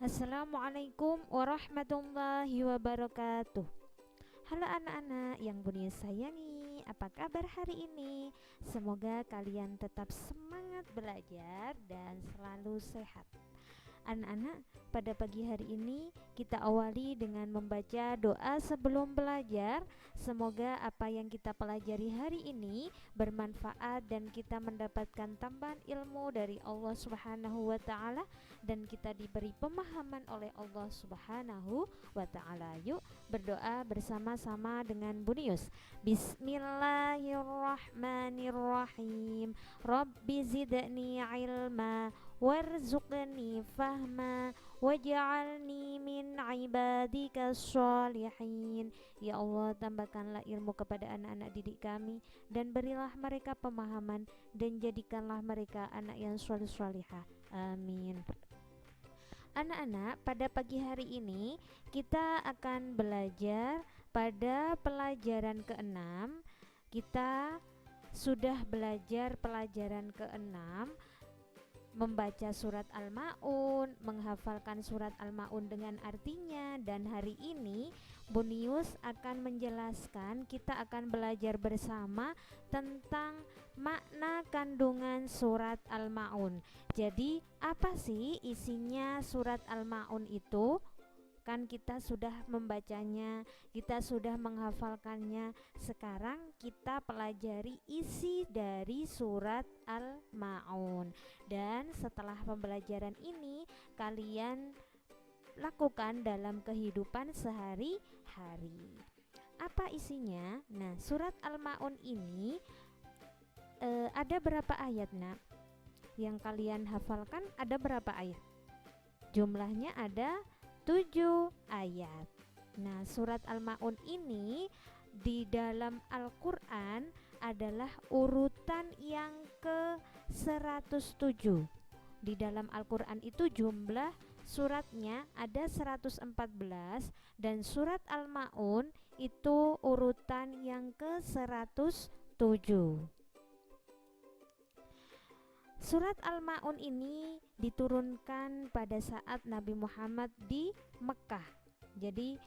Assalamualaikum warahmatullahi wabarakatuh. Halo anak-anak yang Bunda sayangi, apa kabar hari ini? Semoga kalian tetap semangat belajar dan selalu sehat. Anak-anak, pada pagi hari ini kita awali dengan membaca doa sebelum belajar. Semoga apa yang kita pelajari hari ini bermanfaat dan kita mendapatkan tambahan ilmu dari Allah Subhanahu wa taala dan kita diberi pemahaman oleh Allah Subhanahu wa taala. Yuk berdoa bersama-sama dengan Bunius. Bismillahirrahmanirrahim. Rabbi zidni ilma warzuqni fahma waj'alni min ibadika sholihin. Ya Allah, tambahkanlah ilmu kepada anak-anak didik kami dan berilah mereka pemahaman dan jadikanlah mereka anak yang sholih-sholihah. Amin. Anak-anak, pada pagi hari ini kita akan belajar pada pelajaran ke-6. Kita sudah belajar pelajaran ke-6, membaca surat Al-Maun, menghafalkan surat Al-Maun dengan artinya, dan hari ini Bunius akan menjelaskan, kita akan belajar bersama tentang makna kandungan surat Al-Maun. Jadi apa sih isinya surat Al-Maun itu? Kan kita sudah membacanya, kita sudah menghafalkannya. Sekarang kita pelajari isi dari surat Al-Maun. Dan setelah pembelajaran ini kalian lakukan dalam kehidupan sehari-hari. Apa isinya? Nah, surat Al-Maun ini ada berapa ayat, Nak? Yang kalian hafalkan ada berapa ayat? Jumlahnya ada 7 ayat. Nah, surat Al-Maun ini di dalam Al-Quran adalah urutan yang ke-107. Di dalam Al-Quran itu jumlah suratnya ada 114 dan surat Al-Maun itu urutan yang ke-107. Surat Al-Maun ini diturunkan pada saat Nabi Muhammad di Mekah. Jadi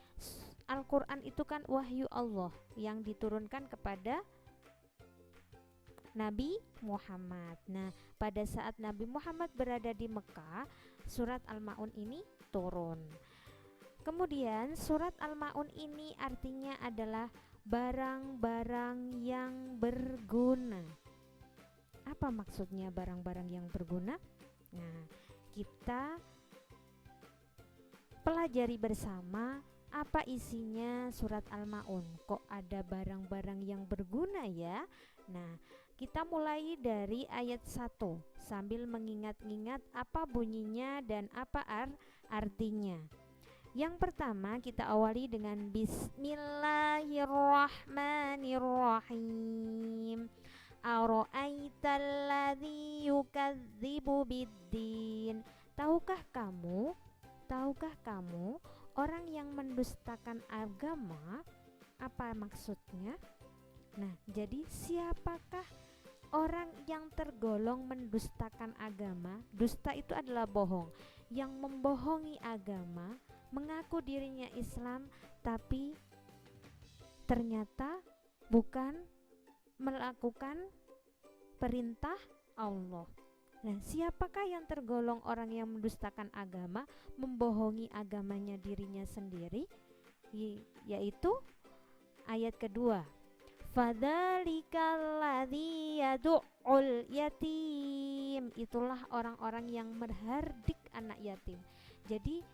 Al-Quran itu kan wahyu Allah yang diturunkan kepada Nabi Muhammad. Nah, pada saat Nabi Muhammad berada di Mekah, surat Al-Maun ini turun. Kemudian surat Al-Maun ini artinya adalah barang-barang yang berguna. Apa maksudnya barang-barang yang berguna? Nah, kita pelajari bersama apa isinya surat Al-Maun. Kok ada barang-barang yang berguna ya? Nah, kita mulai dari ayat 1 sambil mengingat-ingat apa bunyinya dan apa artinya. Yang pertama kita awali dengan Bismillahirrahmanirrahim. Ara'aital ladzi yukadzibu biddin. Tahukah kamu orang yang mendustakan agama? Apa maksudnya? Nah, jadi siapakah orang yang tergolong mendustakan agama? Dusta itu adalah bohong. Yang membohongi agama, mengaku dirinya Islam tapi ternyata bukan melakukan perintah Allah. Nah, siapakah yang tergolong orang yang mendustakan agama, membohongi agamanya dirinya sendiri? Yaitu ayat kedua. Fadzalikal ladzi yad'ul yatim. Itulah orang-orang yang menghardik anak yatim. Jadi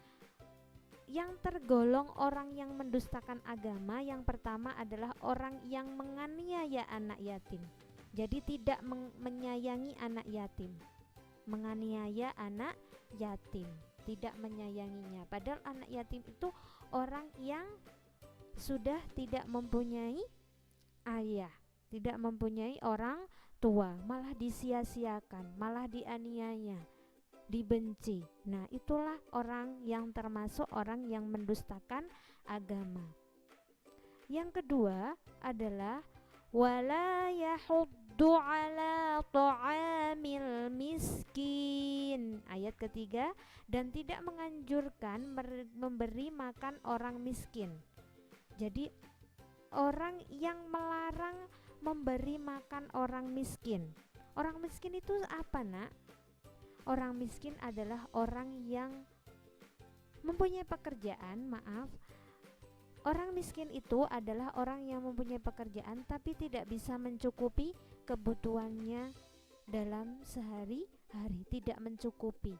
yang tergolong orang yang mendustakan agama yang pertama adalah orang yang menganiaya anak yatim. Jadi tidak menyayangi anak yatim, menganiaya anak yatim, tidak menyayanginya. Padahal anak yatim itu orang yang sudah tidak mempunyai ayah, tidak mempunyai orang tua, malah disia-siakan, malah dianiaya, dibenci. Nah, itulah orang yang termasuk orang yang mendustakan agama. Yang kedua adalah wala yahuddu ala ta'amil miskin. Ayat ketiga, dan tidak menganjurkan memberi makan orang miskin. Jadi orang yang melarang memberi makan orang miskin. Orang miskin itu apa, Nak? Orang miskin adalah orang yang mempunyai pekerjaan, maaf. Orang miskin itu adalah orang yang mempunyai pekerjaan tapi tidak bisa mencukupi kebutuhannya dalam sehari-hari, tidak mencukupi.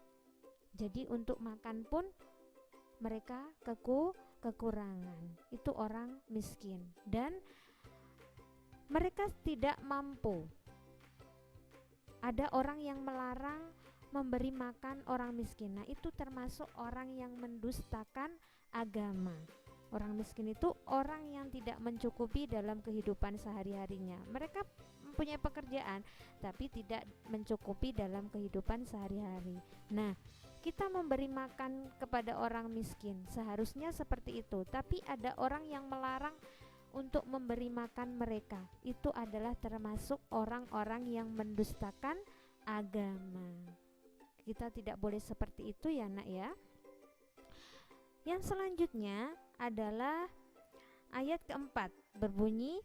Jadi untuk makan pun mereka kekurangan. Itu orang miskin dan mereka tidak mampu. Ada orang yang melarang memberi makan orang miskin. Nah, itu termasuk orang yang mendustakan agama. Orang miskin itu orang yang tidak mencukupi dalam kehidupan sehari-harinya. Mereka mempunyai pekerjaan tapi tidak mencukupi dalam kehidupan sehari-hari. Nah, kita memberi makan kepada orang miskin seharusnya seperti itu. Tapi ada orang yang melarang untuk memberi makan mereka. Itu adalah termasuk orang-orang yang mendustakan agama. Kita tidak boleh seperti itu ya, Nak ya. Yang selanjutnya adalah ayat keempat, berbunyi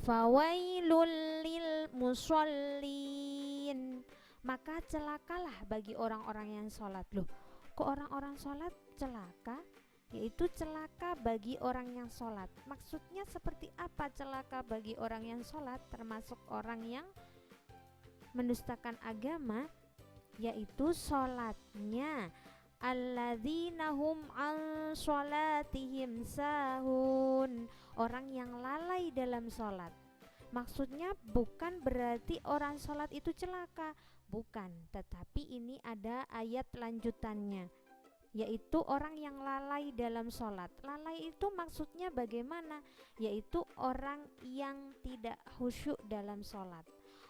fawailul lil musallin. Maka celakalah bagi orang-orang yang sholat. Loh, kok orang-orang sholat celaka? Yaitu celaka bagi orang yang sholat. Maksudnya seperti apa celaka bagi orang yang sholat? Termasuk orang yang mendustakan agama, yaitu sholatnya alladzina hum an sholatihim sahun, orang yang lalai dalam sholat. Maksudnya bukan berarti orang sholat itu celaka, bukan, tetapi ini ada ayat lanjutannya, yaitu orang yang lalai dalam sholat. Lalai itu maksudnya bagaimana? Yaitu orang yang tidak khusyuk dalam sholat.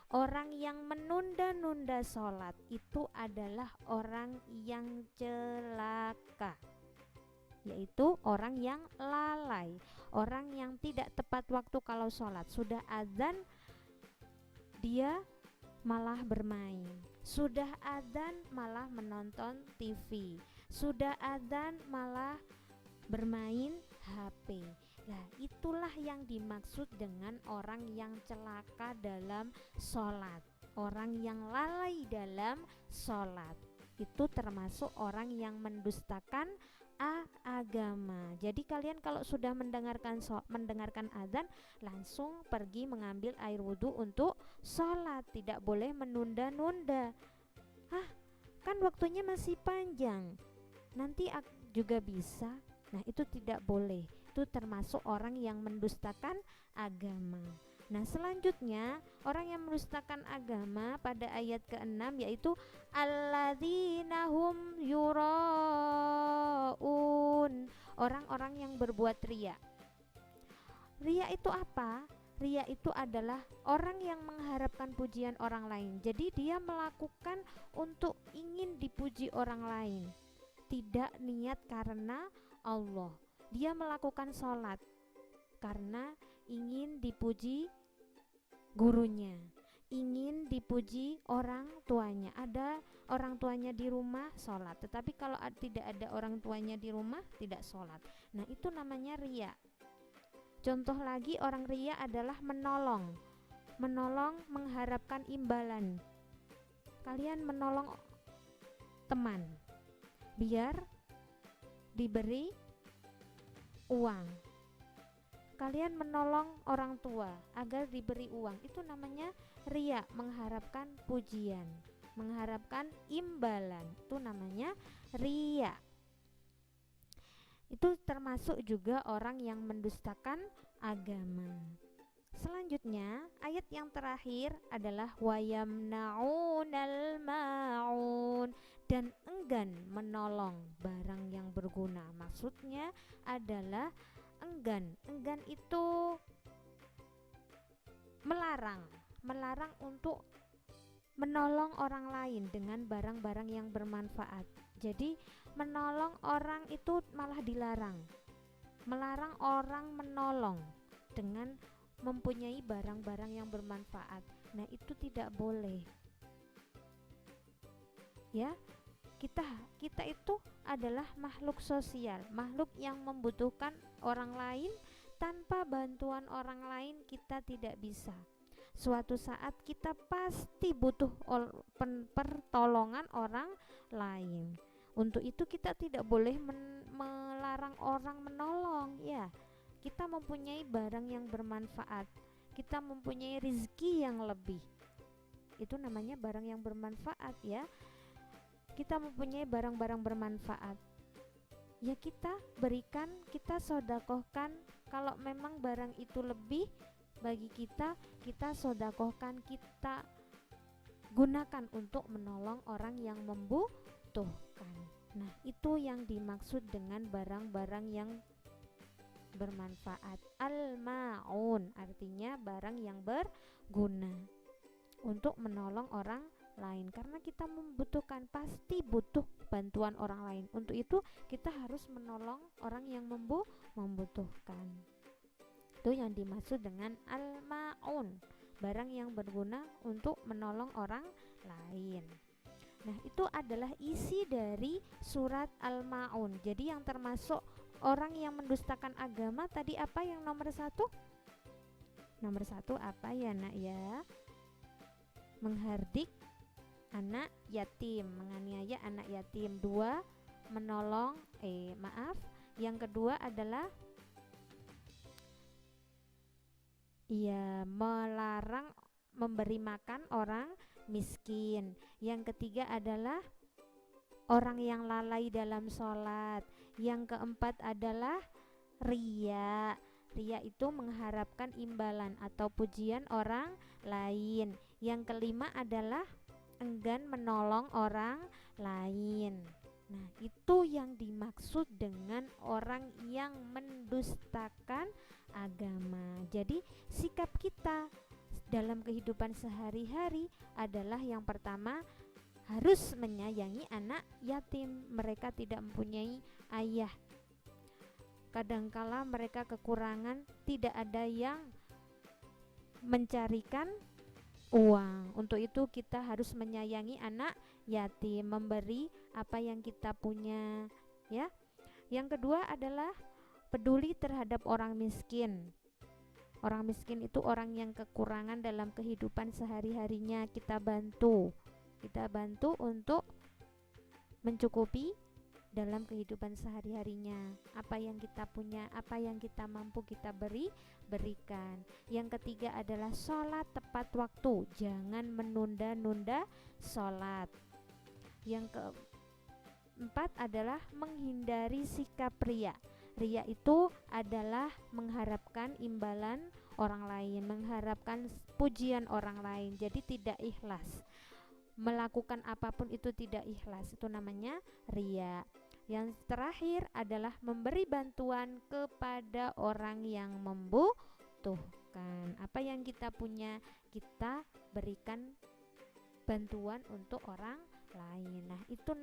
Orang yang menunda-nunda sholat itu adalah orang yang celaka, yaitu orang yang lalai, orang yang tidak tepat waktu kalau sholat. Sudah azan dia malah bermain, sudah azan malah menonton TV, sudah azan malah bermain HP. Nah, itulah yang dimaksud dengan orang yang celaka dalam sholat. Orang yang lalai dalam sholat itu termasuk orang yang mendustakan agama. Jadi kalian kalau sudah mendengarkan azan, langsung pergi mengambil air wudhu untuk sholat. Tidak boleh menunda-nunda. Kan waktunya masih panjang, nanti juga bisa. Nah, itu tidak boleh. Itu termasuk orang yang mendustakan agama. Nah, selanjutnya orang yang mendustakan agama pada ayat ke-6 yaitu alladzina hum yuraun, orang-orang yang berbuat riya. Riya itu apa? Riya itu adalah orang yang mengharapkan pujian orang lain. Jadi dia melakukan untuk ingin dipuji orang lain, tidak niat karena Allah. Dia melakukan sholat karena ingin dipuji gurunya, ingin dipuji orang tuanya. Ada orang tuanya di rumah sholat, tetapi kalau tidak ada orang tuanya di rumah tidak sholat. Nah, itu namanya riya. Contoh lagi orang riya adalah menolong mengharapkan imbalan. Kalian menolong teman biar diberi uang. Kalian menolong orang tua agar diberi uang. Itu namanya riya, mengharapkan pujian, mengharapkan imbalan. Itu namanya riya. Itu termasuk juga orang yang mendustakan agama. Selanjutnya, ayat yang terakhir adalah wayamnaunal maun, dan enggan menolong barang yang berguna. Maksudnya adalah enggan itu melarang untuk menolong orang lain dengan barang-barang yang bermanfaat. Jadi menolong orang itu malah dilarang. Melarang orang menolong dengan mempunyai barang-barang yang bermanfaat. Nah, itu tidak boleh. Ya, kita kita itu adalah makhluk sosial, makhluk yang membutuhkan orang lain. Tanpa bantuan orang lain kita tidak bisa. Suatu saat kita pasti butuh pertolongan orang lain. Untuk itu kita tidak boleh melarang orang menolong, ya. Kita mempunyai barang yang bermanfaat, kita mempunyai rezeki yang lebih, itu namanya barang yang bermanfaat, ya. Kita mempunyai barang-barang bermanfaat, ya kita berikan, kita sodakohkan. Kalau memang barang itu lebih bagi kita, kita sodakohkan, kita gunakan untuk menolong orang yang membutuhkan. Nah, itu yang dimaksud dengan barang-barang yang bermanfaat. Al-ma'un artinya barang yang berguna untuk menolong orang lain, karena kita membutuhkan, pasti butuh bantuan orang lain. Untuk itu kita harus menolong orang yang membutuhkan. Itu yang dimaksud dengan al-ma'un, barang yang berguna untuk menolong orang lain. Nah, itu adalah isi dari surat Al-Ma'un. Jadi yang termasuk orang yang mendustakan agama tadi apa yang nomor satu? Nomor satu apa ya nak ya? Menghardik anak yatim, menganiaya anak yatim. Dua, menolong, yang kedua adalah melarang memberi makan orang miskin. Yang ketiga adalah orang yang lalai dalam sholat. Yang keempat adalah riya. Riya itu mengharapkan imbalan atau pujian orang lain. Yang kelima adalah enggan menolong orang lain. Nah, itu yang dimaksud dengan orang yang mendustakan agama. Jadi sikap kita dalam kehidupan sehari-hari adalah yang pertama harus menyayangi anak yatim. Mereka tidak mempunyai ayah, kadangkala mereka kekurangan, tidak ada yang mencarikan uang. Untuk itu kita harus menyayangi anak yatim, memberi apa yang kita punya, ya. Yang kedua adalah peduli terhadap orang miskin. Orang miskin itu orang yang kekurangan dalam kehidupan sehari-harinya, kita bantu untuk mencukupi dalam kehidupan sehari-harinya. Apa yang kita punya, apa yang kita mampu, kita berikan. Yang ketiga adalah sholat tepat waktu, jangan menunda-nunda sholat. Yang keempat adalah menghindari sikap riya. Riya itu adalah mengharapkan imbalan orang lain, mengharapkan pujian orang lain, jadi tidak ikhlas. Melakukan apapun itu tidak ikhlas, itu namanya riya. Yang terakhir adalah memberi bantuan kepada orang yang membutuhkan. Apa yang kita punya, kita berikan bantuan untuk orang lain. Nah, itu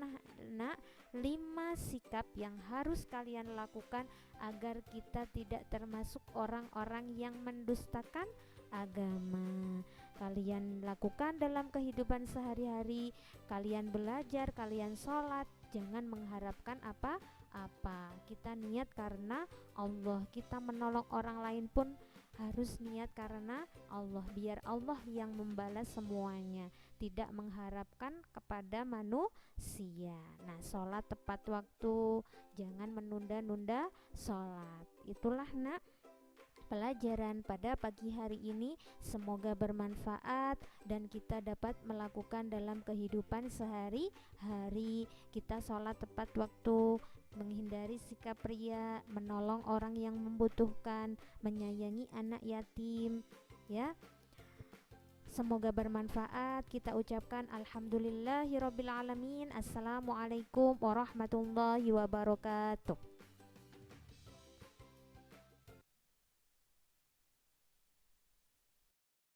nak 5 sikap yang harus kalian lakukan agar kita tidak termasuk orang-orang yang mendustakan agama. Kalian lakukan dalam kehidupan sehari-hari, kalian belajar, kalian sholat, jangan mengharapkan apa-apa. Kita niat karena Allah, kita menolong orang lain pun harus niat karena Allah, biar Allah yang membalas semuanya, tidak mengharapkan kepada manusia. Nah, sholat tepat waktu, jangan menunda-nunda sholat. Itulah nak pelajaran pada pagi hari ini. Semoga bermanfaat dan kita dapat melakukan dalam kehidupan sehari-hari. Kita sholat tepat waktu, menghindari sikap riya, menolong orang yang membutuhkan, menyayangi anak yatim, ya. Semoga bermanfaat. Kita ucapkan alhamdulillahirabbil alamin. Assalamualaikum warahmatullahi wabarakatuh.